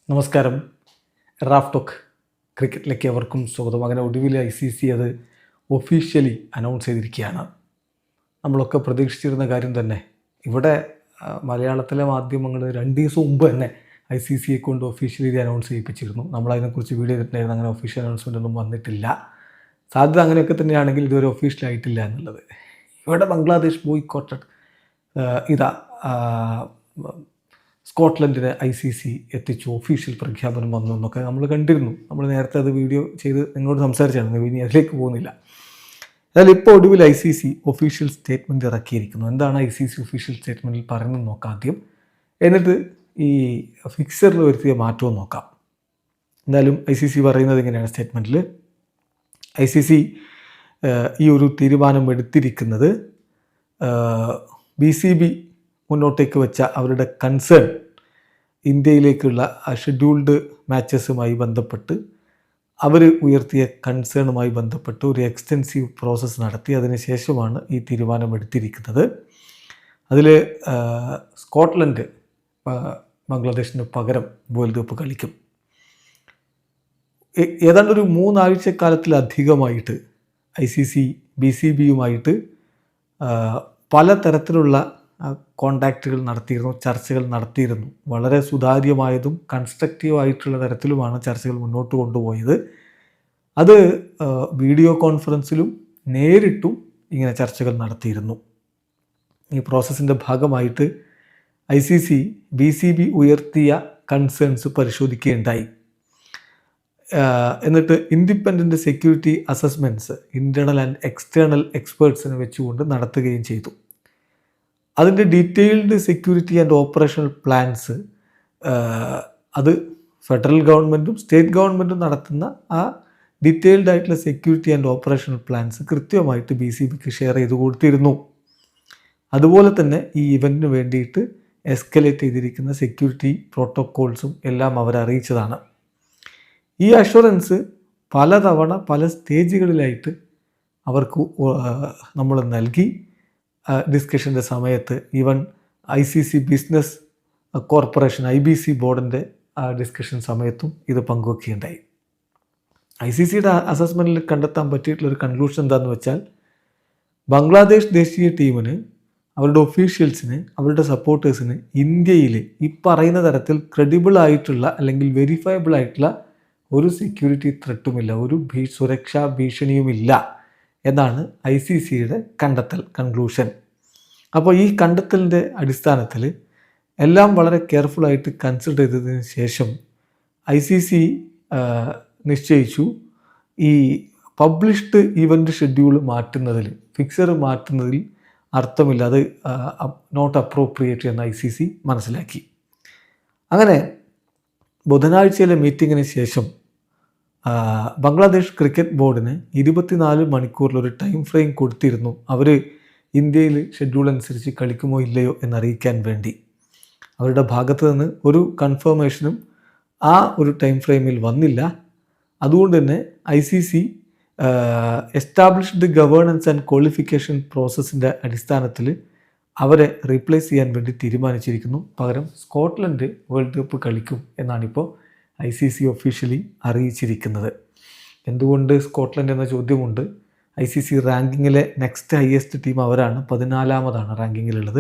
നമസ്കാരം. Raf talk ക്രിക്കറ്റിലേക്ക് അവർക്കും സ്വാഗതം. അങ്ങനെ ഒടുവിൽ ICC അത് ഒഫീഷ്യലി അനൗൺസ് ചെയ്തിരിക്കുകയാണ്. നമ്മളൊക്കെ പ്രതീക്ഷിച്ചിരുന്ന കാര്യം തന്നെ. ഇവിടെ മലയാളത്തിലെ മാധ്യമങ്ങൾ 2 ദിവസം മുമ്പ് തന്നെ ICCയെ കൊണ്ട് ഒഫീഷ്യലി ഇത് അനൗൺസ് ചെയ്യിപ്പിച്ചിരുന്നു. നമ്മളതിനെക്കുറിച്ച് വീഡിയോ ചെയ്തിട്ടുണ്ടായിരുന്നു. അങ്ങനെ ഒഫീഷ്യൽ അനൗൺസ്മെൻ്റ് ഒന്നും വന്നിട്ടില്ല. സാധ്യത അങ്ങനെയൊക്കെ തന്നെയാണെങ്കിൽ ഇതുവരെ ഒഫീഷ്യലായിട്ടില്ല എന്നുള്ളത്. ഇവിടെ ബംഗ്ലാദേശ് ബോയ്ക്കോട്ടഡ് സ്കോട്ട്ലൻഡിനെ ICC എത്തിച്ചു, ഒഫീഷ്യൽ പ്രഖ്യാപനം വന്നു എന്നൊക്കെ നമ്മൾ കണ്ടിരുന്നു. നമ്മൾ നേരത്തെ അത് വീഡിയോ ചെയ്ത് നിങ്ങളോട് സംസാരിച്ചായിരുന്നു. ഇനി അതിലേക്ക് പോകുന്നില്ല. എന്നാൽ ഇപ്പോൾ ഒടുവിൽ ICC ഒഫീഷ്യൽ സ്റ്റേറ്റ്മെൻറ്റ് ഇറക്കിയിരിക്കുന്നു. എന്താണ് ICC ഒഫീഷ്യൽ സ്റ്റേറ്റ്മെൻറ്റിൽ പറയുന്നത് നോക്കാം ആദ്യം. എന്നിട്ട് ഈ ഫിക്സറിൽ വരുത്തിയ മാറ്റവും നോക്കാം. എന്തായാലും ICC പറയുന്നത് ഇങ്ങനെയാണ് സ്റ്റേറ്റ്മെൻറ്റിൽ. ICC ഈ ഒരു തീരുമാനം എടുത്തിരിക്കുന്നത് BCB മുന്നോട്ടേക്ക് വെച്ച അവരുടെ കൺസേൺ ഇന്ത്യയിലേക്കുള്ള ഷെഡ്യൂൾഡ് മാച്ചസുമായി ബന്ധപ്പെട്ട് അവർ ഉയർത്തിയ കൺസേണുമായി ബന്ധപ്പെട്ട് ഒരു എക്സ്റ്റെൻസീവ് പ്രോസസ്സ് നടത്തി അതിനുശേഷമാണ് ഈ തീരുമാനം എടുത്തിരിക്കുന്നത്. അതിൽ സ്കോട്ട്ലൻഡ് ബംഗ്ലാദേശിന് പകരം വേൾഡ് കപ്പ് കളിക്കും. ഏതാണ്ട് ഒരു 3 ആഴ്ചക്കാലത്തിലധികമായിട്ട് ICC BCBയുമായിട്ട് പലതരത്തിലുള്ള കോണ്ടാക്റ്റുകൾ നടത്തിയിരുന്നു, ചർച്ചകൾ നടത്തിയിരുന്നു. വളരെ സുതാര്യമായതും കൺസ്ട്രക്റ്റീവായിട്ടുള്ള തരത്തിലുമാണ് ചർച്ചകൾ മുന്നോട്ട് കൊണ്ടുപോയത്. അത് വീഡിയോ കോൺഫറൻസിലും നേരിട്ടും ഇങ്ങനെ ചർച്ചകൾ നടത്തിയിരുന്നു. ഈ പ്രോസസ്സിൻ്റെ ഭാഗമായിട്ട് ICC BCB ഉയർത്തിയ കൺസേൺസ് പരിശോധിക്കുകയുണ്ടായി. എന്നിട്ട് independent security assessments internal and external എക്സ്പേർട്സിനെ വെച്ചുകൊണ്ട് നടത്തുകയും ചെയ്തു. അതിൻ്റെ detailed security and operational plans അത് ഫെഡറൽ ഗവൺമെൻറ്റും സ്റ്റേറ്റ് ഗവൺമെൻറ്റും നടത്തുന്ന ആ ഡീറ്റെയിൽഡ് ആയിട്ടുള്ള സെക്യൂരിറ്റി ആൻഡ് ഓപ്പറേഷണൽ പ്ലാൻസ് കൃത്യമായിട്ട് BCBക്ക് ഷെയർ ചെയ്ത് കൊടുത്തിരുന്നു. അതുപോലെ തന്നെ ഈ ഇവൻറ്റിന് വേണ്ടിയിട്ട് എസ്കലേറ്റ് ചെയ്തിരിക്കുന്ന സെക്യൂരിറ്റി പ്രോട്ടോക്കോൾസും എല്ലാം അവരറിയിച്ചതാണ്. ഈ അഷുറൻസ് പലതവണ പല സ്റ്റേജുകളിലായിട്ട് അവർക്ക് നമ്മൾ നൽകി. ഡിസ്കഷൻ്റെ സമയത്ത് even ICC business corporation IBC ബോർഡിൻ്റെ ഡിസ്കഷൻ സമയത്തും ഇത് പങ്കുവെക്കുകയുണ്ടായി. ICCയുടെ അസസ്മെൻറ്റിൽ കണ്ടെത്താൻ പറ്റിയിട്ടുള്ളൊരു കൺക്ലൂഷൻ എന്താണെന്ന് വെച്ചാൽ, ബംഗ്ലാദേശ് ദേശീയ ടീമിന് അവരുടെ ഒഫീഷ്യൽസിന് അവരുടെ സപ്പോർട്ടേഴ്സിന് ഇന്ത്യയിൽ ഈ പറയുന്ന തരത്തിൽ ക്രെഡിബിൾ ആയിട്ടുള്ള അല്ലെങ്കിൽ വെരിഫയബിൾ ആയിട്ടുള്ള ഒരു സെക്യൂരിറ്റി ത്രെട്ടുമില്ല, ഒരു സുരക്ഷാ ഭീഷണിയുമില്ല എന്നാണ് ICCയുടെ കൺക്ലൂഷൻ. അപ്പോൾ ഈ കണ്ടെത്തലിൻ്റെ അടിസ്ഥാനത്തിൽ എല്ലാം വളരെ കെയർഫുള്ളായിട്ട് കൺസിഡർ ചെയ്തതിന് ശേഷം ICC നിശ്ചയിച്ചു ഈ പബ്ലിഷ്ഡ് ഇവൻ്റ് ഷെഡ്യൂൾ മാറ്റുന്നതിൽ, ഫിക്സർ മാറ്റുന്നതിൽ അർത്ഥമില്ല, അത് നോട്ട് അപ്രോപ്രിയേറ്റ് എന്ന് ICC മനസ്സിലാക്കി. അങ്ങനെ ബുധനാഴ്ചയിലെ മീറ്റിങ്ങിന് ശേഷം ബംഗ്ലാദേശ് ക്രിക്കറ്റ് ബോർഡിന് 24 മണിക്കൂറിലൊരു ടൈം ഫ്രെയിം കൊടുത്തിരുന്നു. അവർ ഇന്ത്യയിൽ ഷെഡ്യൂൾ അനുസരിച്ച് കളിക്കുമോ ഇല്ലയോ എന്നറിയിക്കാൻ വേണ്ടി. അവരുടെ ഭാഗത്ത് നിന്ന് ഒരു കൺഫർമേഷനും ആ ഒരു ടൈം ഫ്രെയിമിൽ വന്നില്ല. അതുകൊണ്ട് തന്നെ ICC established governance and qualification പ്രോസസ്സിൻ്റെ അടിസ്ഥാനത്തിൽ അവരെ റീപ്ലേസ് ചെയ്യാൻ വേണ്ടി തീരുമാനിച്ചിരിക്കുന്നു. പകരം സ്കോട്ട്ലൻഡ് വേൾഡ് കപ്പ് കളിക്കും എന്നാണിപ്പോൾ ICC ഒഫീഷ്യലി അറിയിച്ചിരിക്കുന്നത്. എന്തുകൊണ്ട് സ്കോട്ട്ലൻഡ് എന്ന ചോദ്യമുണ്ട്. ICC റാങ്കിങ്ങിലെ നെക്സ്റ്റ് ഹയസ്റ്റ് ടീം അവരാണ്, 14ാമതാണ് റാങ്കിങ്ങിലുള്ളത്.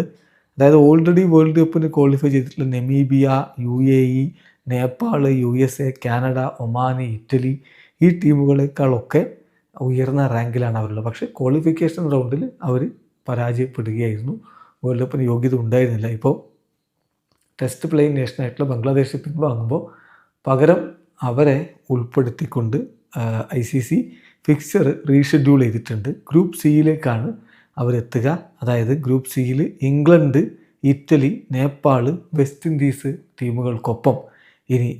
അതായത് ഓൾറെഡി വേൾഡ് കപ്പിന് ക്വാളിഫൈ ചെയ്തിട്ടുള്ള Namibia, UAE, Nepal, USA, Canada, Oman, Italy ഈ ടീമുകളെക്കാളൊക്കെ ഉയർന്ന റാങ്കിലാണ് അവരുള്ളത്. പക്ഷേ ക്വാളിഫിക്കേഷൻ റൗണ്ടിൽ അവർ പരാജയപ്പെടുകയായിരുന്നു. വേൾഡ് കപ്പിന് യോഗ്യത ഉണ്ടായിരുന്നില്ല. ഇപ്പോൾ ടെസ്റ്റ് പ്ലേയിങ് നേഷനായിട്ടുള്ള ബംഗ്ലാദേശ് പിൻവാങ്ങുമ്പോൾ പകരം അവരെ ഉൾപ്പെടുത്തിക്കൊണ്ട് ICC ഫിക്സർ റീഷെഡ്യൂൾ ചെയ്തിട്ടുണ്ട്. ഗ്രൂപ്പ് സിയിലേക്കാണ് അവരെത്തുക. അതായത് ഗ്രൂപ്പ് സിയിൽ England, Italy, Nepal, West Indies ടീമുകൾക്കൊപ്പം ഇനി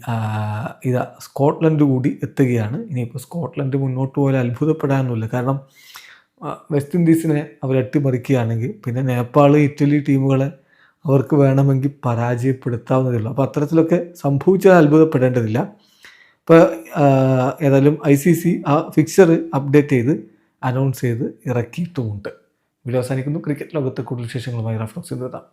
സ്കോട്ട്ലൻഡ് കൂടി എത്തുകയാണ്. ഇനിയിപ്പോൾ സ്കോട്ട്ലൻഡ് മുന്നോട്ട് പോയാൽ അത്ഭുതപ്പെടാനൊന്നുമില്ല. കാരണം വെസ്റ്റ് ഇൻഡീസിനെ അവർ അട്ടിമറിക്കുകയാണെങ്കിൽ പിന്നെ നേപ്പാൾ, ഇറ്റലി ടീമുകളെ അവർക്ക് വേണമെങ്കിൽ പരാജയപ്പെടുത്താവുന്നതേ ഉള്ളൂ. അപ്പോൾ അത്തരത്തിലൊക്കെ സംഭവിച്ചാൽ അത്ഭുതപ്പെടേണ്ടതില്ല. ഇപ്പോൾ ഏതായാലും ICC ആ ഫിക്സർ അപ്ഡേറ്റ് ചെയ്ത് അനൗൺസ് ചെയ്ത് ഇറക്കിയിട്ടുമുണ്ട്. വീഡിയോ അവസാനിക്കുന്നു. ക്രിക്കറ്റ് ലോകത്തെ കൂടുതൽ വിശേഷങ്ങളുമായി റാഫ് ടോക്സ് എത്താം.